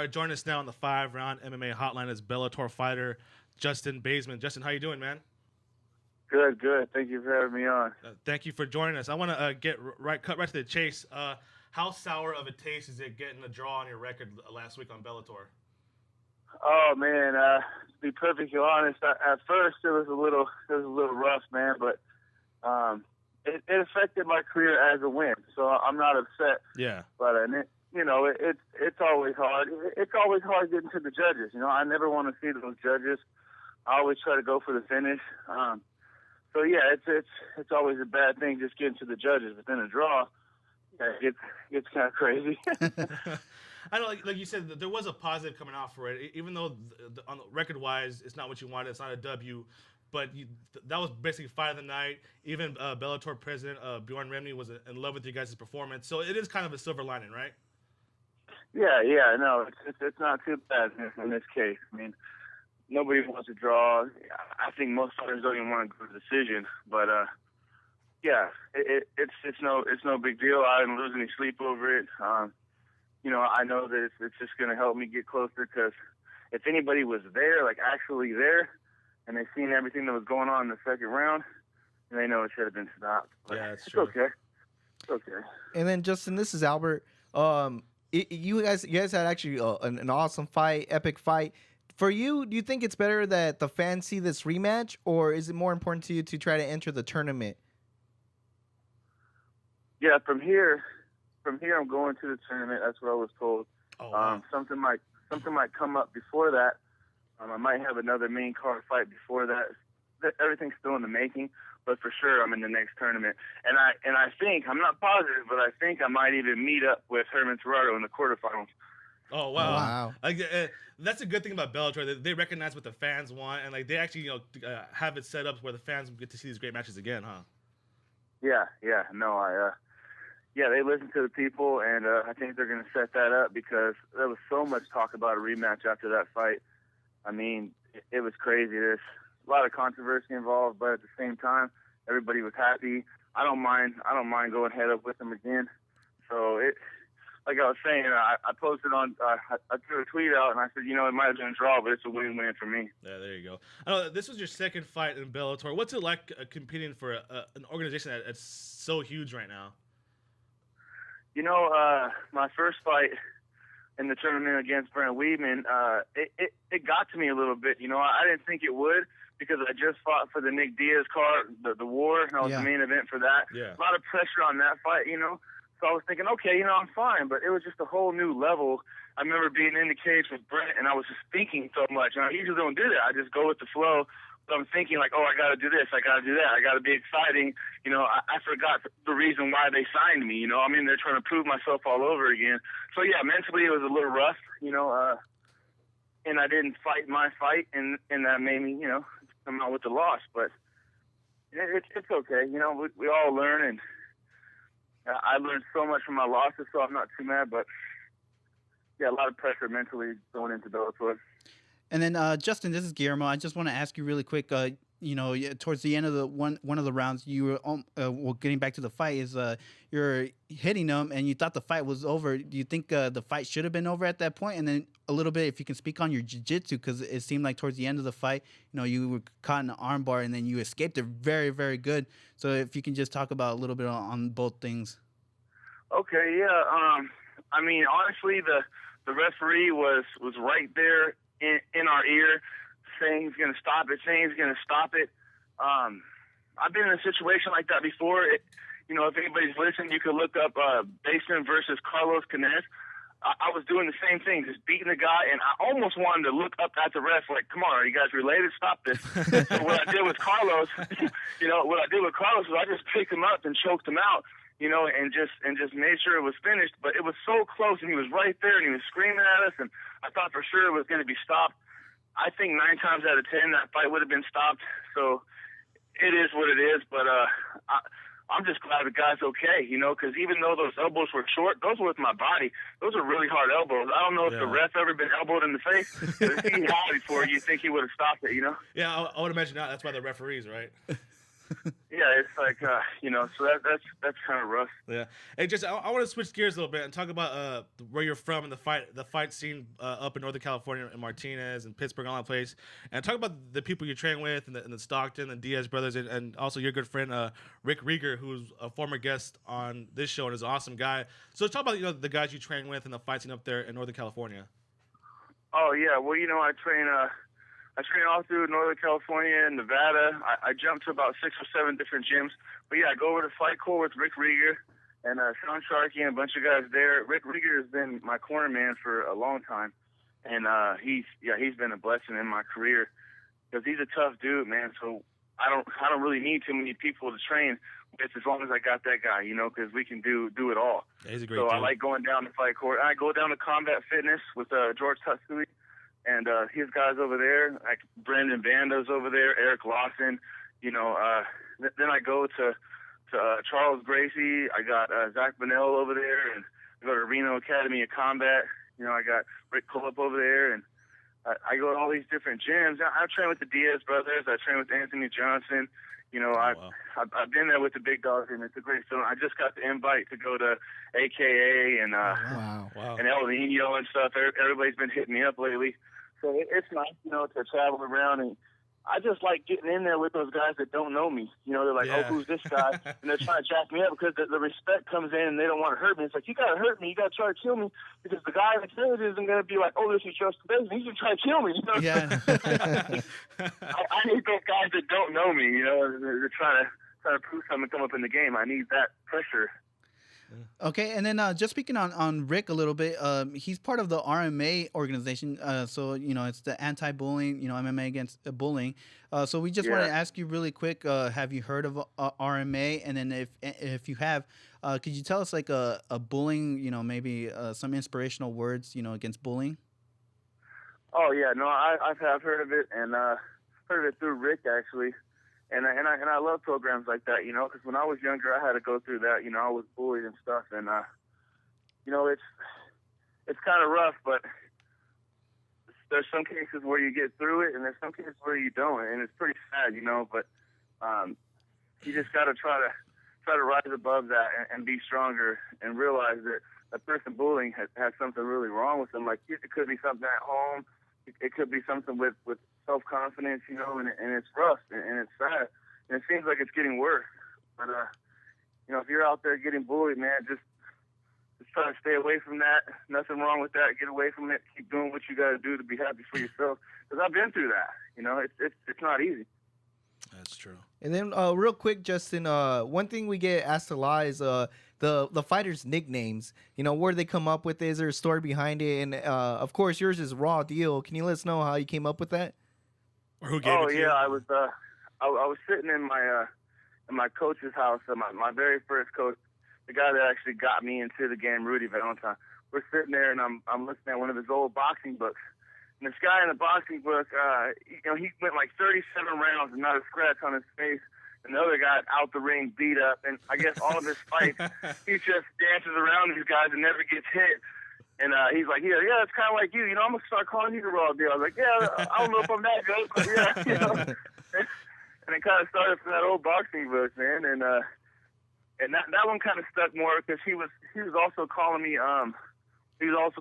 Join us now on the 5-round MMA hotline is Bellator fighter Justin Baseman. Justin, how you doing, man? Good, good. Thank you for having me on. Thank you for joining us. I want to cut right to the chase. How sour of a taste is it getting a draw on your record last week on Bellator? Oh man, to be perfectly honest, at first it was a little rough, man. But it affected my career as a win, so I'm not upset. Yeah. But it's always hard. It's always hard getting to the judges. I never want to see those judges. I always try to go for the finish. So yeah, it's always a bad thing just getting to the judges. But then a draw, yeah, it gets kind of crazy. I know, like you said, there was a positive coming out for it, even though on record-wise, it's not what you wanted. It's not a W, but that was basically fight of the night. Even Bellator president Bjorn Remney was in love with you guys' performance, so it is kind of a silver lining, right? Yeah, no, it's not too bad in this case. I mean, nobody wants to draw. I think most fighters don't even want to go to decision, but yeah, it's no big deal. I didn't lose any sleep over it. I know that it's just going to help me get closer, because if anybody was there, like actually there, and they seen everything that was going on in the second round, they know it should have been stopped. But yeah, that's it's true. Okay. It's okay. And then Justin, this is Albert. You guys had actually an awesome fight, epic fight. For you, do you think it's better that the fans see this rematch, or is it more important to you to try to enter the tournament? Yeah, from here, I'm going to the tournament. That's what I was told. Oh, wow. Something might come up before that. I might have another main card fight before that. Everything's still in the making, but for sure I'm in the next tournament. And I think, I'm not positive, but I think I might even meet up with Herman Torrado in the quarterfinals. Oh wow! Wow. That's a good thing about Bellator. They recognize what the fans want, and they actually have it set up where the fans get to see these great matches again, huh? Yeah, no, they listen to the people, and I think they're going to set that up, because there was so much talk about a rematch after that fight. I mean, it was crazy. There's a lot of controversy involved, but at the same time, everybody was happy. I don't mind going head up with them again. So like I was saying, I posted on, I threw a tweet out, and I said, it might have been a draw, but it's a win-win for me. Yeah, there you go. I know this was your second fight in Bellator. What's it like competing for an organization that's so huge right now? My first fight in the tournament against Brent Weidman, it got to me a little bit. I didn't think it would, because I just fought for the Nick Diaz card, the war, and I was the main event for that. Yeah. A lot of pressure on that fight, So I was thinking, okay, I'm fine, but it was just a whole new level. I remember being in the cage with Brent, and I was just thinking so much. And I usually don't do that. I just go with the flow. But I'm thinking like, I got to do this, I got to do that, I got to be exciting. I forgot the reason why they signed me. They're trying to prove myself all over again. So yeah, mentally it was a little rough, and I didn't fight my fight, and that made me, come out with the loss. But it's okay. We all learn, and I learned so much from my losses, so I'm not too mad. But yeah, a lot of pressure mentally going into Bellator. And then Justin, this is Guillermo. I just want to ask you really quick. Towards the end of the one of the rounds, you were getting back to the fight. You're hitting them, and you thought the fight was over. Do you think the fight should have been over at that point? And then a little bit, if you can speak on your jiu-jitsu, because it seemed like towards the end of the fight, you were caught in an armbar, and then you escaped it very, very good. So if you can just talk about a little bit on both things. Okay, yeah. Honestly, the referee was right there in our ear, saying he's going to stop it, I've been in a situation like that before. If anybody's listening, you could look up Baseman versus Carlos Canes. I was doing the same thing, just beating the guy, and I almost wanted to look up at the ref like, come on, are you guys related? Stop this. So what I did with Carlos, was I just picked him up and choked him out, and just made sure it was finished. But it was so close, and he was right there, and he was screaming at us, and I thought for sure it was going to be stopped. I think 9 times out of 10 that fight would have been stopped. So it is what it is. But I'm just glad the guy's okay, because even though those elbows were short, those were with my body. Those are really hard elbows. I don't know if the ref ever been elbowed in the face. But if he had before, you'd think he would have stopped it, Yeah, I would imagine not. That's why the referees, right? Yeah, yeah, it's like so that's kind of rough. Yeah. Hey, just I want to switch gears a little bit and talk about where you're from and the fight scene up in Northern California in Martinez and Pittsburgh, all that place, and talk about the people you train with and the Stockton and Diaz brothers and also your good friend Rick Rieger, who's a former guest on this show and is an awesome guy. So talk about the guys you train with and the fight scene up there in Northern California. Oh yeah, well I train all through Northern California and Nevada. I jumped to about 6 or 7 different gyms. But yeah, I go over to Fight Core with Rick Rieger and Sean Sharkey and a bunch of guys there. Rick Rieger has been my corner man for a long time, and he's been a blessing in my career because he's a tough dude, man. So I don't really need too many people to train with as long as I got that guy, because we can do it all. Yeah, he's a great dude. I like going down to Fight Core. I go down to Combat Fitness with George Tutsui. And his guys over there, like Brendan Vanda's over there, Eric Lawson, then I go to Charles Gracie. I got Zach Bonnell over there, and I go to Reno Academy of Combat. I got Rick Culp over there, and I go to all these different gyms. I train with the Diaz brothers. I train with Anthony Johnson. I've been there with the big dogs, and it's a great feeling. I just got the invite to go to AKA and and El Nino and stuff. Everybody's been hitting me up lately. So it's nice, to travel around, and I just like getting in there with those guys that don't know me. They're like, oh, who's this guy? And they're trying to jack me up because the respect comes in and they don't want to hurt me. It's like, you got to hurt me. You got to try to kill me because the guy that kills isn't going to be like, oh, this is Justin Bateman. He's going to try to kill me. Yeah. I need those guys that don't know me, they're trying to prove something, come up in the game. I need that pressure. Okay, and then just speaking on Rick a little bit, he's part of the RMA organization. So it's the anti-bullying, MMA against bullying. So we just want to ask you really quick: have you heard of RMA? And then if you have, could you tell us like a bullying, maybe some inspirational words, against bullying? Oh yeah, no, I've heard of it, and heard of it through Rick actually. And I love programs like that, because when I was younger, I had to go through that. I was bullied and stuff, and it's kind of rough, but there's some cases where you get through it, and there's some cases where you don't, and it's pretty sad, But you just got to try to rise above that and be stronger, and realize that a person bullying has something really wrong with them. Like it could be something at home, it could be something with self-confidence, and it's rough and it's sad, and it seems like it's getting worse. But if you're out there getting bullied, man, just try to stay away from that. Nothing wrong with that. Get away from it. Keep doing what you got to do to be happy for yourself. Because I've been through that. It's not easy. That's true. And then real quick, Justin, one thing we get asked a lot is the fighters' nicknames. Where they come up with it? Is there a story behind it? And of course, yours is Raw Deal. Can you let us know how you came up with that? Or who gave it to you? I was sitting in my coach's house. My very first coach, the guy that actually got me into the game, Rudy Valentine. We're sitting there, and I'm looking at one of his old boxing books. And this guy in the boxing book, he went like 37 rounds and not a scratch on his face. And the other guy out the ring beat up. And I guess all of his fights, he just dances around these guys and never gets hit. And he's like, yeah, it's kind of like you. I'm going to start calling you the Raw Deal. I was like, yeah, I don't know if I'm that good, but yeah. And it kind of started from that old boxing book, man. And that one kind of stuck more because he was also calling me Ghost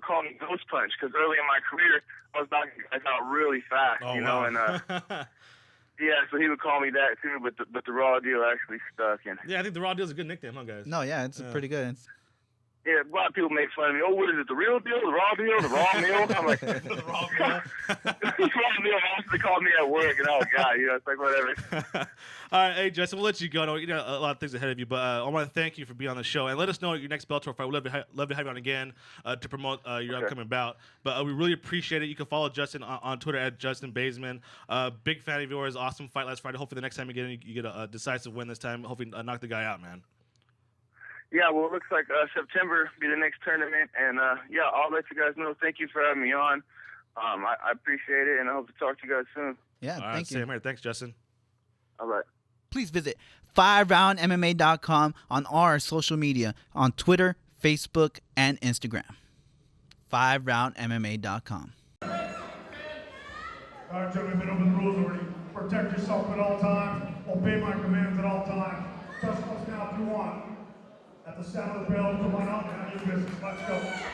Punch because early in my career I was knocking guys out really fast, wow. And yeah, so he would call me that too. But the Raw Deal actually stuck. And yeah, I think the Raw Deal is a good nickname, huh, guys? No, yeah, it's pretty good. Yeah, a lot of people make fun of me. Oh, what is it? The real deal? The raw deal? The raw meal? I'm like, The Raw Deal. the raw meal. They called me at work, and oh god, it's like whatever. All right, hey Justin, we'll let you go. I know you got a lot of things ahead of you, but I want to thank you for being on the show and let us know your next Bellator fight. We'd love to have you on again to promote your upcoming bout. But we really appreciate it. You can follow Justin on Twitter at Justin Baseman. Big fan of yours. Awesome fight last Friday. Hopefully the next time you get in, you get a decisive win this time. Hopefully knock the guy out, man. Yeah, well, it looks like September will be the next tournament, and I'll let you guys know. Thank you for having me on. I appreciate it, and I hope to talk to you guys soon. Yeah, thank you. Same here. Thanks, Justin. All right. Please visit 5roundmma.com on our social media on Twitter, Facebook, and Instagram. 5roundmma.com. All right, gentlemen, been over the rules already. Protect yourself at all times. Obey my commands at all times. Trust us now if you want. At the sound of the bell, come on out and handle your business. Let's go.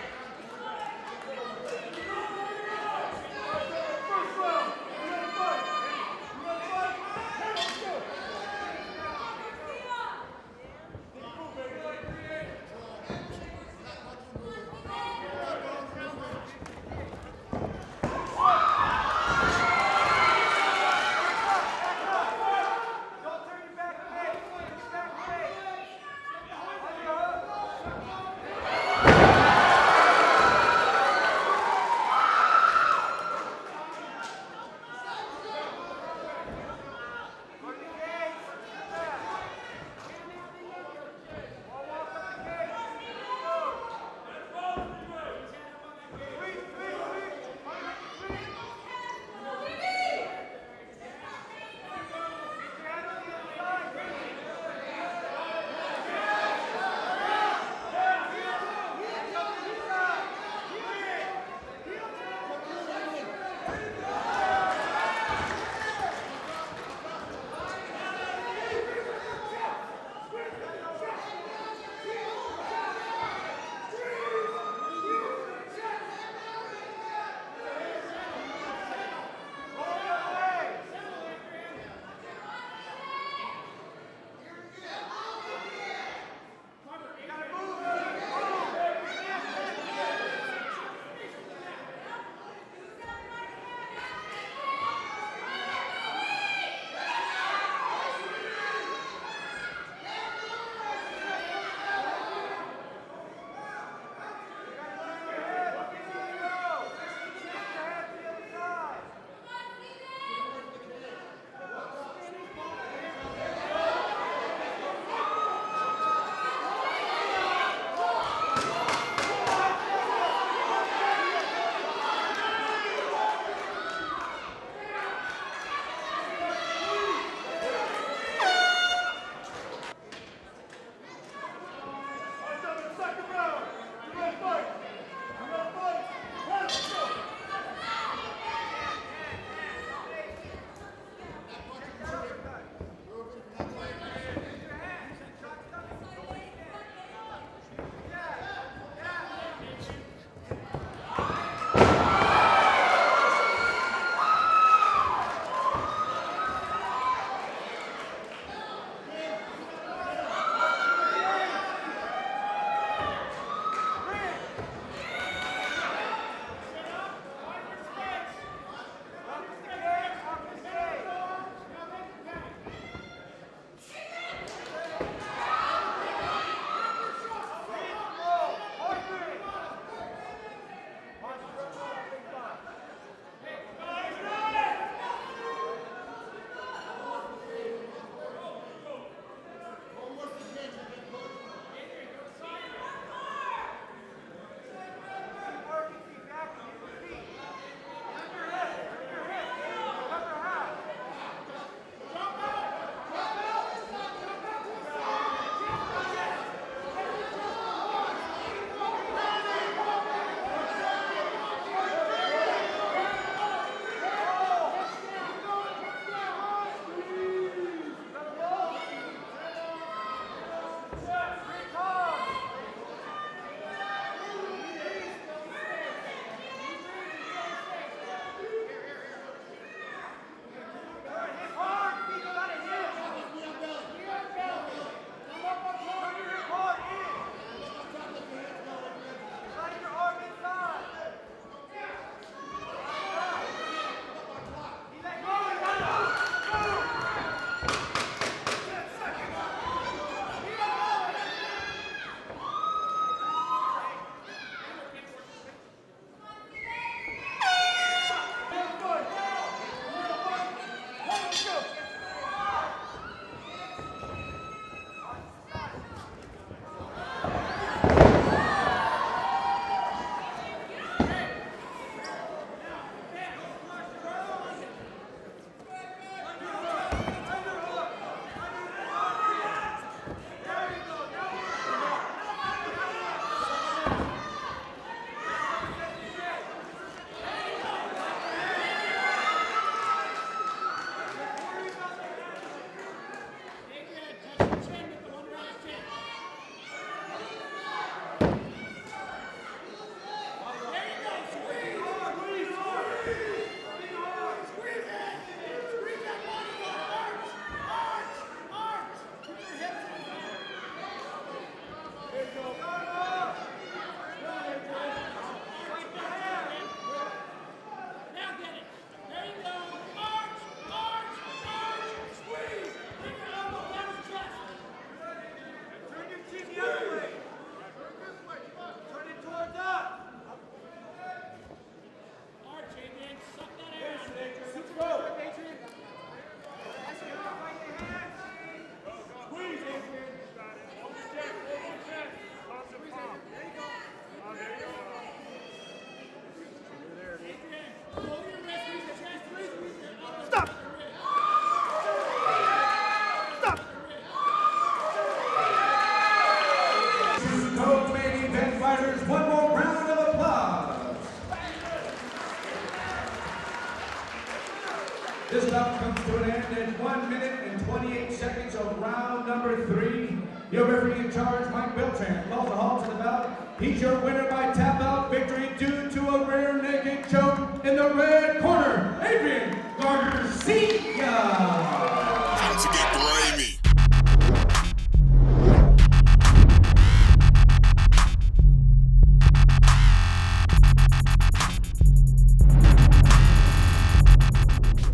This bout comes to an end in 1 minute and 28 seconds of round number 3. Your referee in charge, Mike Beltran, calls a halt to the bout. He's your winner by tap out victory due to a rear naked choke in the red